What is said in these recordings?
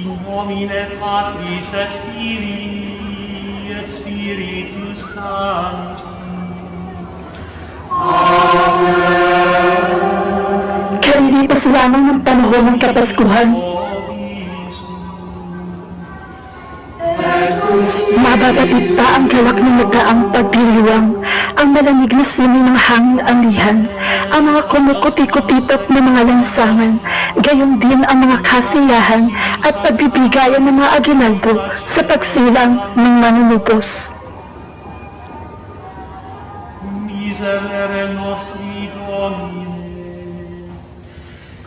Nomine Patris et Filii et Spiritus Sancti. Kalilipas lamang ng panahon ng Kapaskuhan, mababatid pa ang galak ng nagdaang pagdiriwang, ang malamig na simoy ng hangin anihan, ang mga kumukuti-kutitap na mga lansangan, gayon din ang mga kasiyahan at pagbibigayan ng mga aginaldo sa pagsilang ng manunubos. Miserere nostri Domine,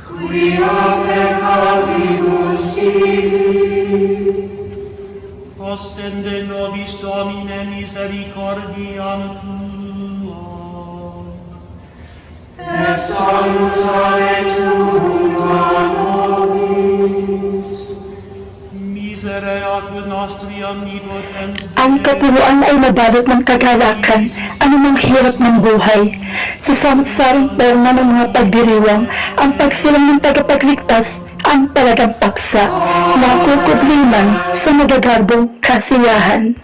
quia peccavibus tibi, ostende nobis Domine misericordiam Tuam, et salutare tuum nobis. Misereatur nostriam nidotens Ang kapuluan ay nabalot ng kagalakan, anumang hirap ng buhay. Sa samot-sarang perna ng mga pagdiriwang, ang pagsilang ng tagapagligtas ang talagang paksa na kukubliman sa magagarbong kasiyahan.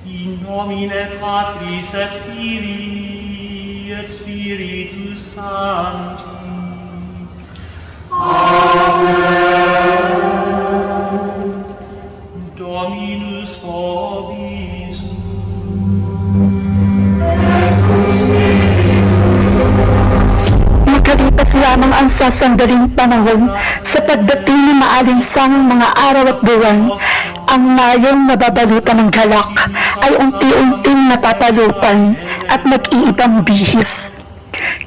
in nomine Patris et Filii et Spiritus Sancti. Dominus vobis. Makalipas lamang ang sasandaling panahon sa pagdating ni maalinsangang mga araw at buwan, ang mayong nababalutan ng galak ay unti-unting napapalupan at nag-iibang bihis.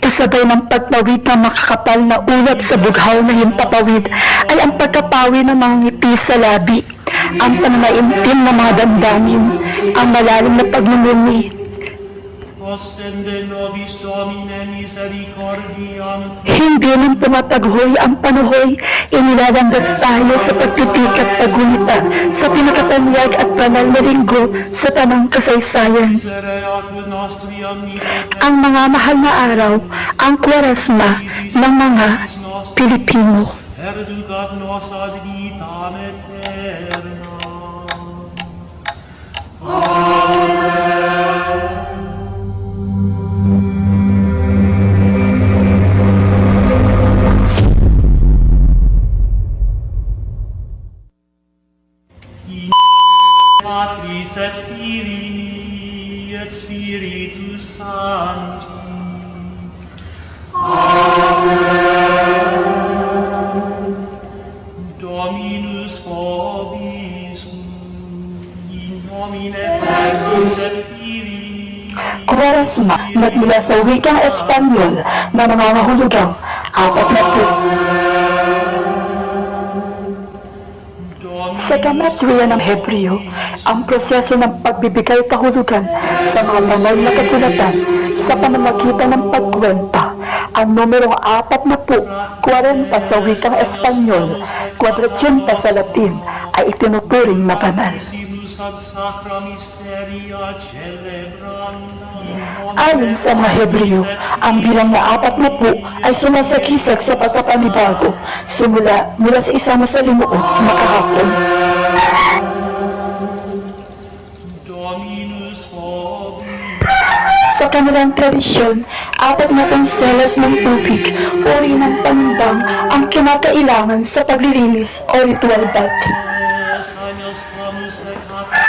Kasabay ng pagpawid ng makakapal na ulap sa bughaw na himpapawid ay ang pagkapawi ng mga ngiti sa labi, ang pananaimtim ng mga damdamin, ang malalim na pagmumuni. Ostende nobis Domine misericordiam. Hindi nang pumapaghoy ang panuhoy, inilalambas tayo sa pagtitik at paggunita sa pinakatanyag at banal na linggo sa tamang kasaysayan. Misereatur nostriam nidotens Ang mga mahal na araw, ang Kwaresma ng mga Pilipino. perducat nos ad vitam aeterna. Patris et Filii et Spiritus Sancti. Dominus vobis. In nomine Patris et Filii. Kwaresma nagmula sa wikang Espanyol na mga mahulugang 40. Sa geometriya ng Hebreo, ang proseso ng pagbibigay kahulugan sa mga banal na kasulatan sa pamamagitan ng pagkwenta. Ang numerong 40, 40 sa wikang Espanyol, 400 sa Latin, ay itinuturing na banal. Simus ad sacra mysteria celebranda. Ayon sa mga Hebreo, ang bilang na 40 ay sumasagisag sa pagkapanibago mula sa isang masalimuot na kahapon. Dominus vobis. Sa kanilang tradisyon, 40 selos ng tubig, uri ng panimbang ang kinakailangan sa paglilinis o ritual bath. Agnus hamus peccata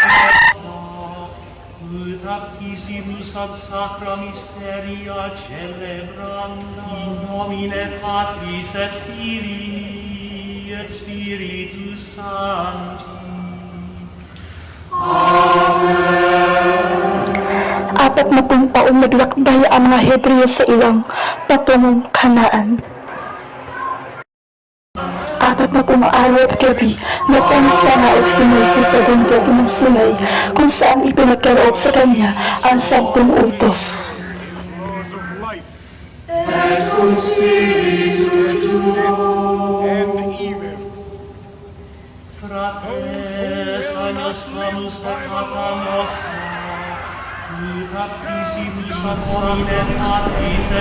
ut aptissimus ad sacra mysteria celebranda. In nomine Patris et Filii et Spiritus Sancti. 40 taon naglakbay ang mga Hebreo sa ilang patungong Kanaan. 40 araw at gabi na panaog si Moises sa bundok ng Sinai, kung saan ipinagkaloob sa kanya ang 10 utos. Et cum spiritu tuo, Fratres, agnus hamus peccata nostra,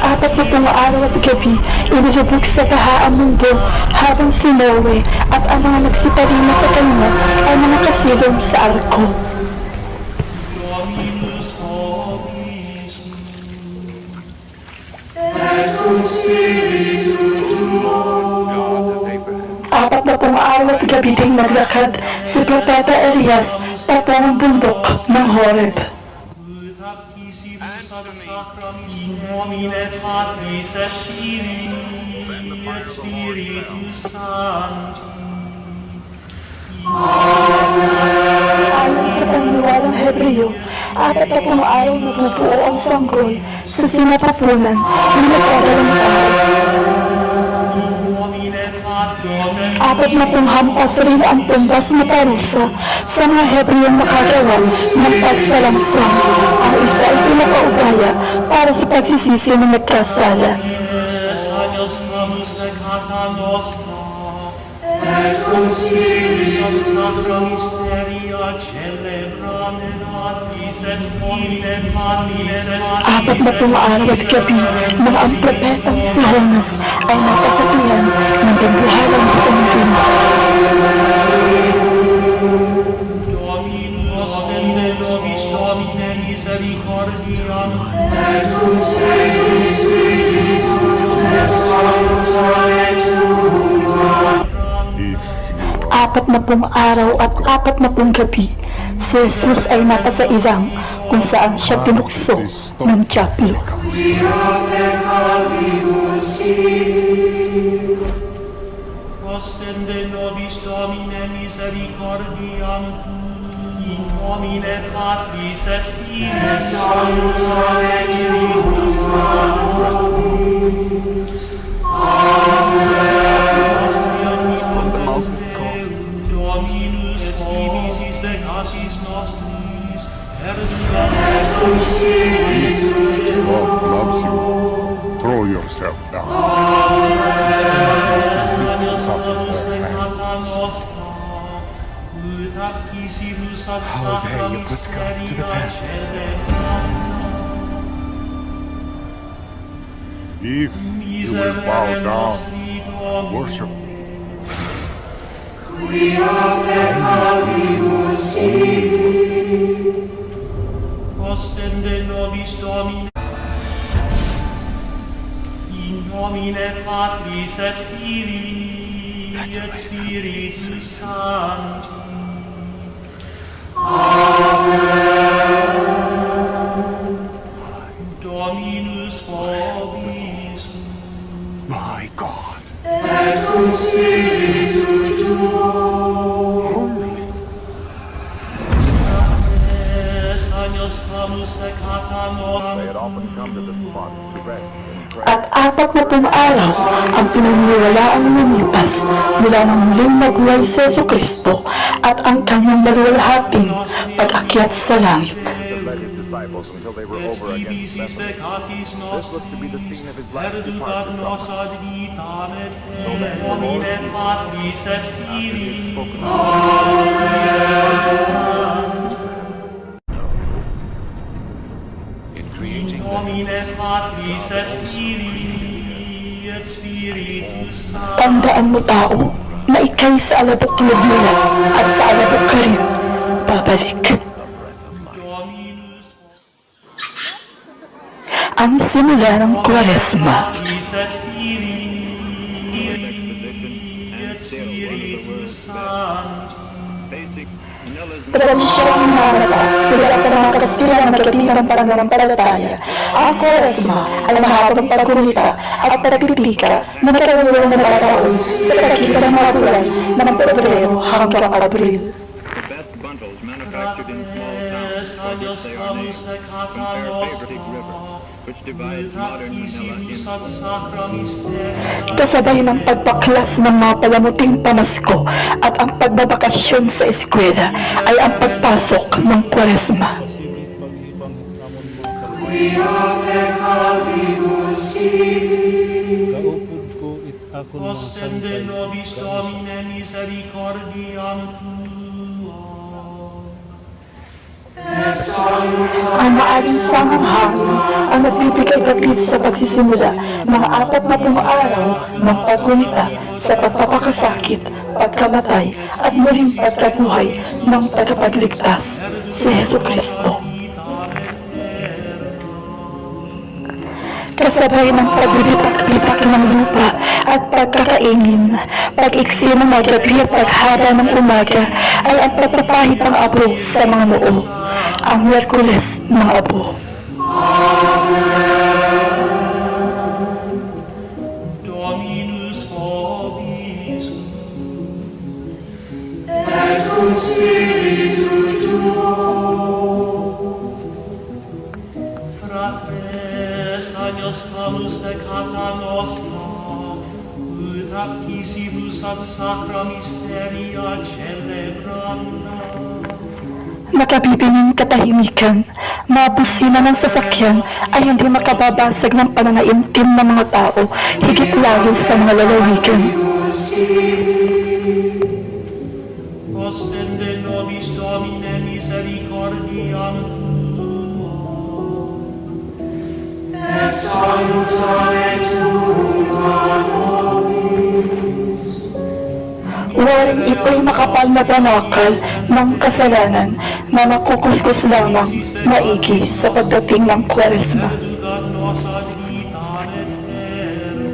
Apat na pong araw at gabi, inilubog sa baha ang mundo habang si Noe at ang mga nagsitalima sa kanya ay mga kasilong sa arko. Dominus vobis. Et cum spiritu tuo. Apat na pong araw at gabi ding naglakad si Propeta Elias patungong bundok ng Horeb. Ut aptissimus ad sacramis in nomine Patris et Filii et Spiritus Sancti. Ayon sa paniwalang Hebreo, apat na pong araw nabubuo ang sanggol sa sinapupunan ng nagkagalang tao. Nomine Patris et Apat na pong hampas rin ang tumbas na parusa sa mga Hebreyong makagawa ng pagsalangsang. Ang isa ay pinapaubaya para sa pagsisisi ng nagkasala. Filiis agnus namus peccata nostra. Et cum spiritu Ad sacra mysteria celebrantis et nomine Patris et Apat na pong araw at gabi nang ang propetang si Jonas ay napasapihan ng pagbuhalang butangin. Dominus ostende nobis Domine misericordiam. et cum spiritu et salutare tuum. Apat na pong araw at apat na pong gabi, si Jesus ay napasailang kung saan siya tinukso ng dyablo. Quia peccavibus tibi. Ostende nobis Domine misericordiam in nomine Patris et Filii et Salutare Spiritus Dominus et divisis peccatis nostris, et cum spiritu God loves you. Throw yourself down. How dare you put God to the test? If you will bow down, worship. quia peccavibus tibi. Ostende nobis Domine in nomine Patris et Filii et Spiritus Sancti. Dominus vobis. My God. Et cum spiritu tuo. Es agnus hamus peccata They had nostra. often come to this spot to beg and pray. At apat na pong araw ang pinaniniwalaan ng lumipas mula nang muling mabuhay si Jesucristo at ang kanyang maluwalhating pag-akyat sa langit. That led his disciples until they were Et over against divisis Bethany. peccatis This looked to be the nostris, scene of his last perducat departure nos from ad vitam et nomine Patris et Filii spoken et Spiritus Sancti. In creating Nomine Patris et Filii et Spiritus Sancti. Tandaan mo tao na ikay sa alabok mula at sa alabok ka rin babalik. Dominus Ang simula ng Kwaresma. Patris et Filii et Spiritus Sancti. Tradisyong nanata mula sa mga kasilang nagkatibang pananampalataya. Ang Kwaresma ay mahapong pagkulita at pagpipika na nagkakaroon ng mga taon sa pagitan ng mga bulan ng Pebrero hanggang Abril. The best bundles manufactured in small towns, Es for which agnus they are hamus named. peccata Compare nostra. Beaver River, which divides modern Manila Tractissimus ad into sacra mysteria. Kasabay ng pagpaklas ng mga palamuting pamasko at ang pagbabakasyon sa eskwela ay ang pagpasok ng Kwaresma. Quia peccavibus tibi. Kaupod ko it ako ng Ostende nobis Domine misericordiam tua. Et Ang maalinsangang hangin ang nagbibigay dagit sa pagsisimula ng 40 araw ng paggunita sa pagpapakasakit, pagkamatay at muling pagkabuhay ng tagapagligtas, si Hesu Kristo. Kasabay ng paglipak-lipak ng lupa at pagkakaingin, pag-iksi ng mga gabi at paghaba ng umaga ay ang pagpapahid ng abo sa mga noo, ang Miyerkules ng abo. Dominus vobiscum. et cum spiritu tuo. Fratres, agnus salus peccata nostra, ut actissibus ad sacra mysteria celebranda. Nakabibinging katahimikan, mabusina ng sasakyan ay hindi makababasag ng pananaimtim ng mga tao, higit lalo sa mga lalawigan. Ostende nobis Domine misericordiam tuam. Et salutare tuum a nobis. Waring ito'y makapal na banakal ng kasalanan na nakukuskus lamang maigi sa pagdating ng Kwaresma. Educat nos ad vitam aeterna.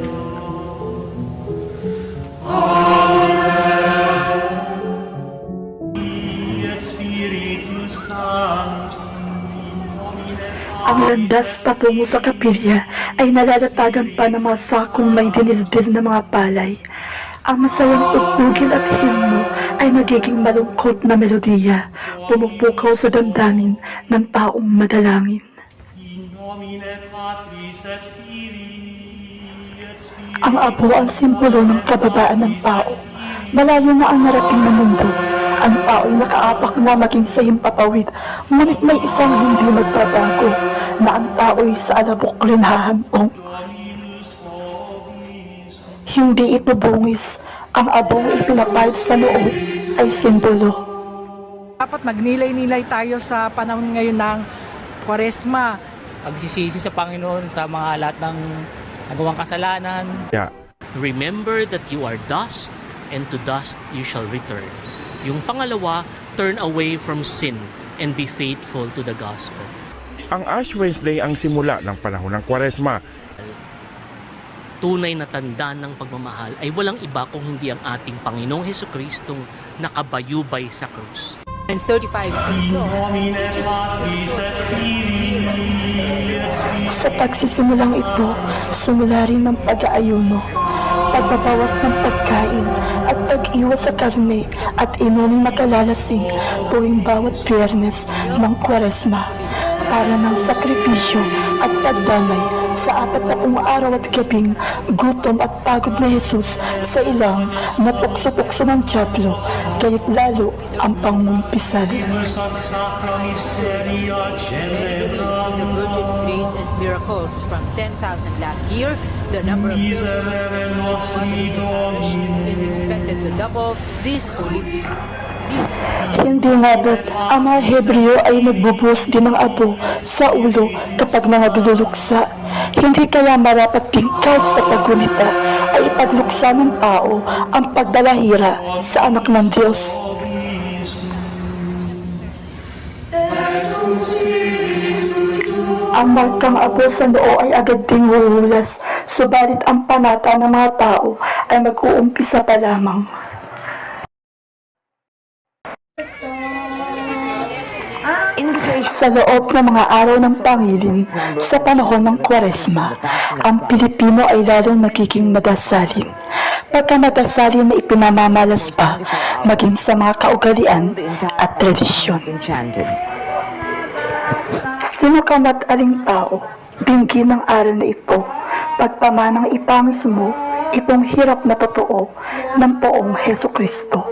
Et Spiritus Sancti, Domine Ang landas patungo sa kapilya ay nalalatagan pa ng mga sakong may dinildil na mga palay. Ang masayang tugtugin at himno ay nagiging malungkot na melodiya, pumupukaw sa damdamin ng taong madalangin. in nomine Patris et Filii et Spiritus Ang abo ang simbolo ng kababaan ng tao. Malayo na ang narating na mundo. Ang tao ay nakaapak na maging sa himpapawid, ngunit may isang hindi magbabago, na ang tao ay sa alabok rin hahantong. Hindi ito bungis. Ang abong ipinapahid sa noo ay simbolo. Dapat magnilay-nilay tayo sa panahon ngayon ng Kwaresma. Pagsisisi sa Panginoon sa mga lahat ng nagawang kasalanan. Remember that you are dust, and to dust you shall return. Yung pangalawa, turn away from sin and be faithful to the gospel. Ang Ash Wednesday ang simula ng panahon ng Kwaresma. Tunay na tanda ng pagmamahal ay walang iba kung hindi ang ating Panginoong Hesukristung nakabayubay sa krus. And 35 Domine Patris et Filii et Spiritus Sa pagsisimulang ito, simula rin ng pag-aayuno, pagbabawas ng pagkain at pag-iwas sa karne at inuming makalalasing tuwing bawat Biyernes ng Kwaresma para ng sakripisyo at pagdamay sa 40 araw at gabing gutom at pagod na Jesus sa ilang na tukso-tukso ng Diablo, kaya't lalo ang pangumpisal. ad sacra mysteria celebranda. the Virgin's grace and miracles from 10,000 last year. The number of Miserere nostri Domine. is expected to double this holy. Hindi nga ba't ang mga Hebreo ay nagbubuhos din ng abo sa ulo kapag nangagluluksa? Hindi kaya marapat din kahit sa paggunita ay ipagluksa ng tao ang pagdalahira sa anak ng Diyos. Ang markang abo sa noo ay agad ding huhulas, subalit ang panata ng mga tao ay mag-uumpisa pa lamang. Sa loob ng mga araw ng pangilin sa panahon ng Kwaresma, ang Pilipino ay lalong nagiging madasalin. Pagkamadasalin na ipinamamalas pa maging sa mga kaugalian at tradisyon. Sino ka mat aling tao, bingi ng aral na ito, pagpamanang ipangis mo, itong hirap na totoo ng poong Hesu Kristo.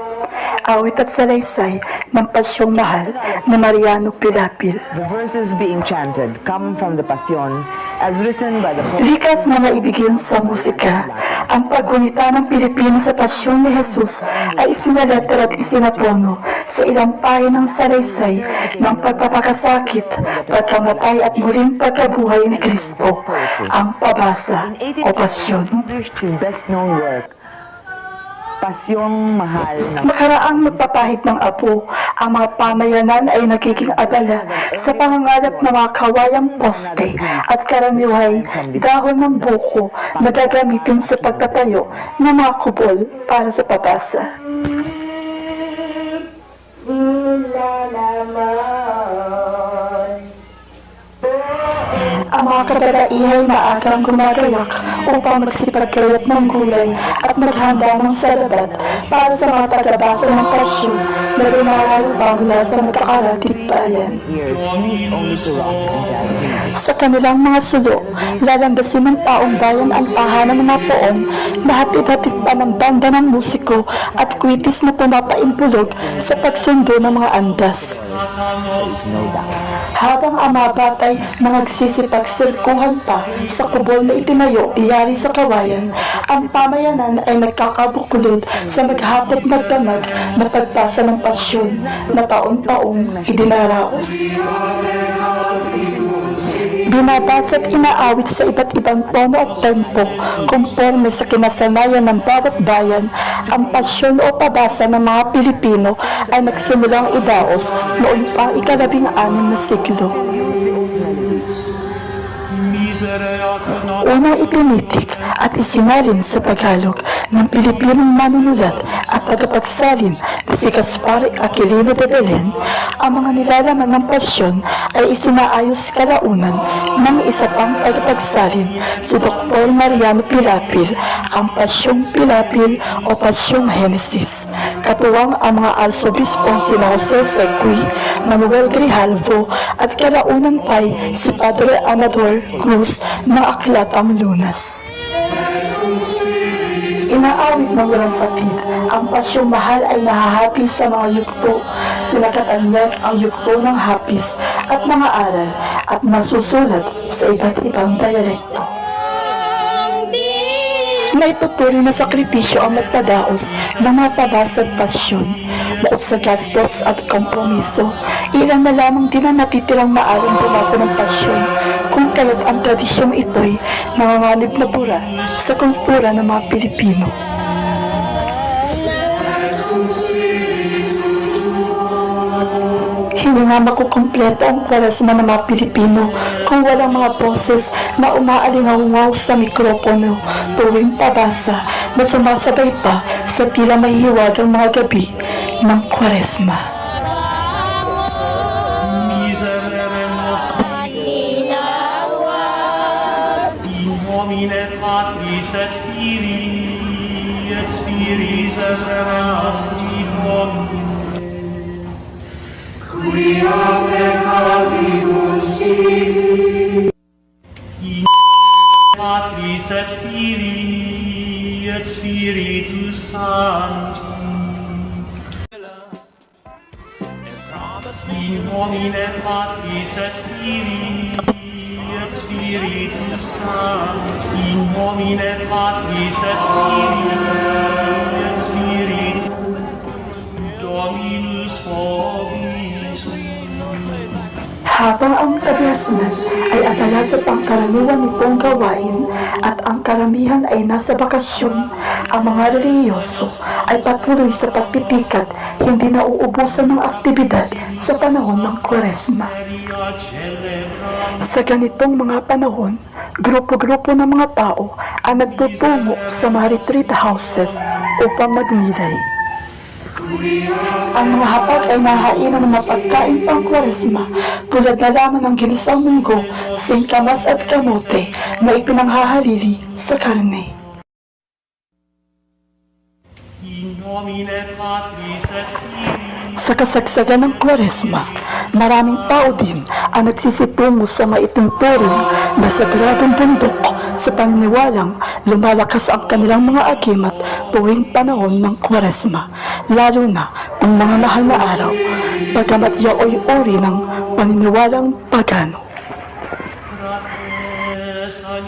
Awit at salaysay ng pasyong mahal na Mariano Pilapil. The verses being chanted come from the Passion as written by the Pope. Likas na maibigin sa musika, ang paggunita ng Pilipino sa pasyon ni Jesus ay isinalater at isinatono sa ilang pahinang salaysay ng pagpapakasakit, pagkamatay at muling pagkabuhay ni Kristo, ang pabasa o pasyon. Published his best-known work, Pasyong Mahal ng Makaraang magpapahid ng apo, ang mga pamayanan ay nagiging abala sa pangangalap ng mga kawayang poste at karaniway dahon ng buko na gagamitin sa pagtatayo ng mga kubol para sa pabasa. Ang mga kabaraihay maagang gumagayak upang magsipagkayat ng gulay at maghanda ng salabat para sa mga tagabasa ng pasyon na lumalabang mula sa magkakaratid bayan. years used only to rock and jazz music. Sa kanilang mga sulo, lalambasin ng taong bayan ang tahanan ng mga poon na hatid-hatid pa ng banda ng musiko at kwitis na pumapaimpulog sa pagsundo ng mga andas. Habang ang mga batay na nagsisipag-sirkuhan pa sa kubol na itinayo iyari sa kawayan, ang pamayanan ay nagkakabukulod sa maghapot na damag na pagbasa ng pasyon na taon-taong idinaraos. Binabasa at inaawit sa iba't ibang tono at tempo, konforme sa kinasanayan ng bawat bayan. Ang pasyon o pabasa ng mga Pilipino ay nagsimulang idaos noong pang ika-16 na siglo. Unang ipinitik at isinalin sa Tagalog ng Pilipinong manunulat at tagapagsalin na si Gaspar Aquilino de Belen, ang mga nilalaman ng pasyon ay isinaayos kalaunan ng isa pang tagapagsalin, si Dr. Mariano Pilapil, ang Pasyong Pilapil o Pasyong Genesis. Katuwang ang mga arsobispong sina Jose Sequi, Manuel Grijalvo at kalaunan pa'y si Padre Amador Cruz ng Aklat ang Lunas. Inaawit ng walang patid, ang Pasyong Mahal ay nahahapis sa mga yugto, pinakatanyag ang yugto ng hapis at mga aral at nasusulat sa iba't ibang dialekto. Naituturi na sakripisyo ang magpadaos ng mga pabasa at pasyon. Bukod sa gastos at kompromiso, ilan na lamang din ang natitirang maaaring bumasa ng pasyon, kung kaya't ang tradisyong ito'y nanganganib na bura sa kultura ng mga Pilipino. Hindi nga makukumpleto ang Kwaresma ng mga Pilipino kung walang mga boses na umaalingaw sa mikropono tuwing pabasa na sumasabay pa sa tila mahihiwagang mga gabi ng Kwaresma. Miserere nostri, in nomine Patris et Filii et Spiritus Sancti Domini. Quia peccavibus tibi, In Patris et Filii et Spiritus Sancti. In nomine Patris et Filii et Spiritus Sancti. In nomine Patris et Filii et Spiritus Dominus vobisum. Habang ang kabiasnan ay abala sa pangkaraniwan nitong gawain at ang karamihan ay nasa bakasyon, ang mga relihiyoso ay patuloy sa pagpipikat, hindi nauubusan ng aktibidad sa panahon ng Kwaresma. Sa ganitong mga panahon, grupo-grupo ng mga tao ang nagtutungo sa mga retreat houses upang magnilay. Ang mga hapag ay nahainan ng mga pagkain pang Kwaresma tulad na lamang ng ginisang munggo, singkamas at kamote na ipinanghahalili sa karne. In nomine Patris et Filii. Sa kasagsagan ng Kwaresma, maraming tao din ang nagsisitungo sa maitinturing na sagradong bundok sa paniniwalang lumalakas ang kanilang mga agimat tuwing panahon ng Kwaresma, lalo na kung mga mahal na araw, pagkamat yaoy uri ng paniniwalang pagano.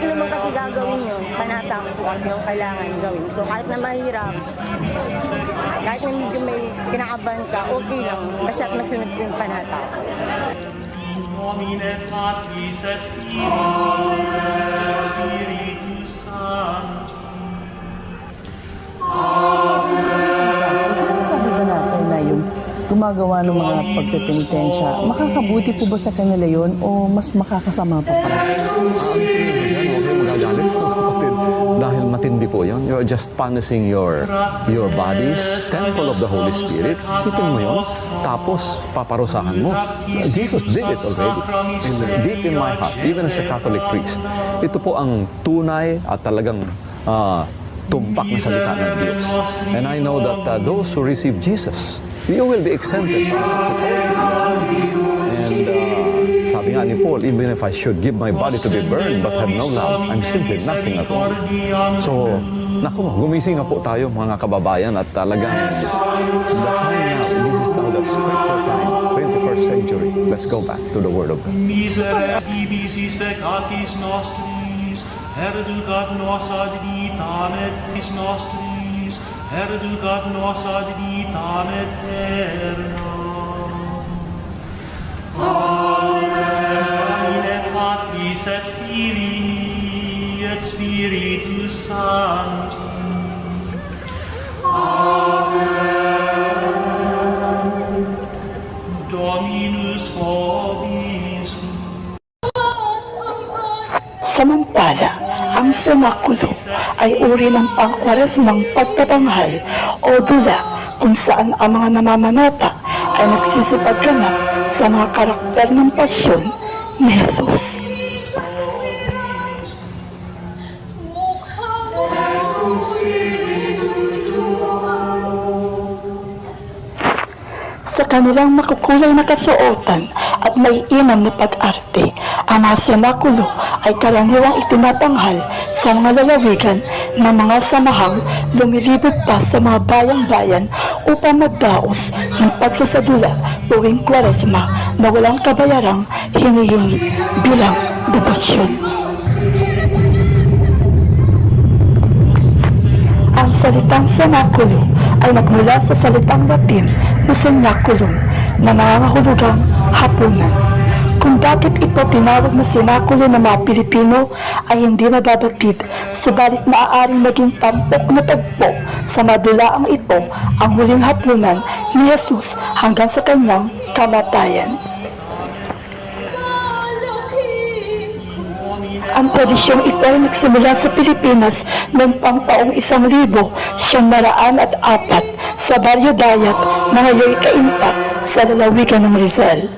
ko naman kasi gagawin yun. Panata ko kasi yung kailangan gawin ko. Kahit na mahirap, kahit na medyo may kinakabahan ka, okay lang. Basta't masunod ko yung panata ko. Nomine Patris et Filii et Spiritus Sancti. Masasabi ba natin na yung gumagawa ng mga pagpepenitensya, makakabuti po ba sa kanila yon o mas makakasama pa pala? Huwag kayong magagalit mga kapatid. Dahil matindi po yun. You're just punishing your bodies, temple of the Holy Spirit. Isipin mo yun. Tapos, paparusahan mo. Jesus did it already. And deep in my heart, even as a Catholic priest, ito po ang tunay at talagang tumpak na salita ng Diyos. And I know that those who receive Jesus, you will be exempted from such a thing. And sabi nga ni Paul, even if I should give my body to be burned but have no love, I'm simply nothing at all. So, naku mo, gumising na po tayo mga kababayan at talagang the time now, this is now the scripture time, 21st century. Let's go back to the Word of God. Miserere divisis peccatis nostris, perducat nos ad vitam et nostris, perducat nos ad vitam aeternam. Amen. Patris et Filii et Spiritus Sancti. Amen. Dominus vobiscum. Samantala, ang senakulo ay uri ng pangkwaresmang pagtatanghal o dula kung saan ang mga namamanata ay nagsisipagganap sa mga karakter ng pasyon ni Jesus. Sa kanilang makukulay na kasuotan at may inam na pag-arte, ang mga senakulo ay karaniwang itinatanghal sa mga lalawigan ng mga samahang lumilibot pa sa mga bayang-bayan upang magdaos ng pagsasadula tuwing Kwaresma na walang kabayarang hinihingi bilang debosyon. Ang salitang senakulo ay nagmula sa salitang Latin na senaculum na nangangahulugang hapunan. Kung bakit ito tinawag na senakulo ng mga Pilipino ay hindi nababatid, subalit maaaring maging tampok na tagpo sa madulaang ito ang huling hapunan ni Jesus hanggang sa kanyang kamatayan. Ang tradisyong ito ay nagsimula sa Pilipinas noong taong 1904 sa Baryo Dayat na ngayon Cainta sa lalawigan ng Rizal.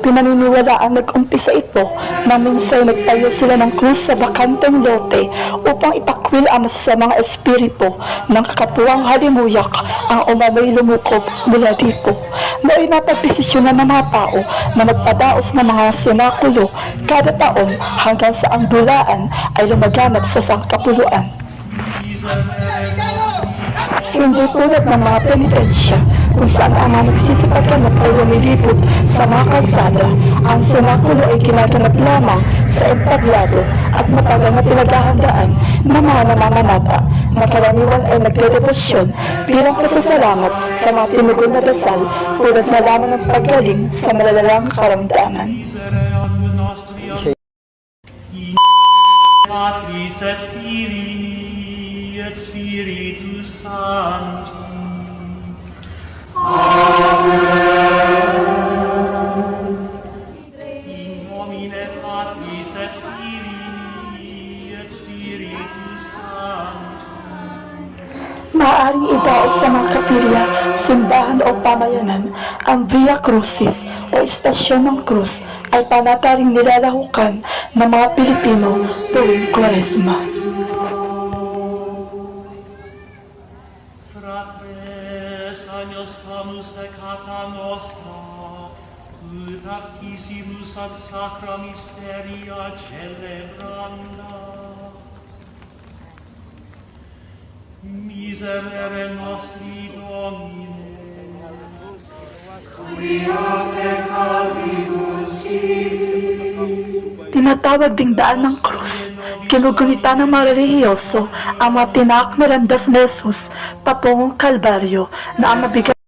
Pinaniniwalaang nag-umpisa ito na minsan nagtayo sila ng krus sa bakanteng lote upang ipakwil ang masasamang espiritu ng kakatuwang halimuyak ang umano'y lumukob mula dito. Nooy napagdesisyonan ng mga tao na magpadaos ng mga senakulo kada taon hanggang sa ang dulaan ay lumaganap sa sangkapuluan. Hindi tulad ng mga penitensya kung saan ang mga nagsisipagganap ay lumilipot sa mga kalsada, ang senakulo ay ginaganap lamang sa entablado at matagal na pinaghahandaan ng mga namamanata na karaniwan ay nagdedebosyon bilang pasasalamat sa mga tinugon na dasal tulad na lamang ng paggaling sa malalalang karamdaman. Patris et Filii et Spiritus Sancti. Amen. In nomine Patris et Filii et Spiritus Sancti. Maaaring idaos sa mga kapilya, simbahan o pamayanan, ang Via Crucis o Istasyon ng Cruz ay panataring nilalahukan ng mga Pilipino tuwing Kwaresma. Fratres, agnus famus peccata nostra, ut actissimus ad sacra mysteria celebranda. Miserere nostri Domine, quia peccavimus tibi, tinatawag ding daan ng krus. Ginugunita ng mga relihiyoso ang mga tinaak na landas ni Jesus patungong Kalbaryo na ang mabigat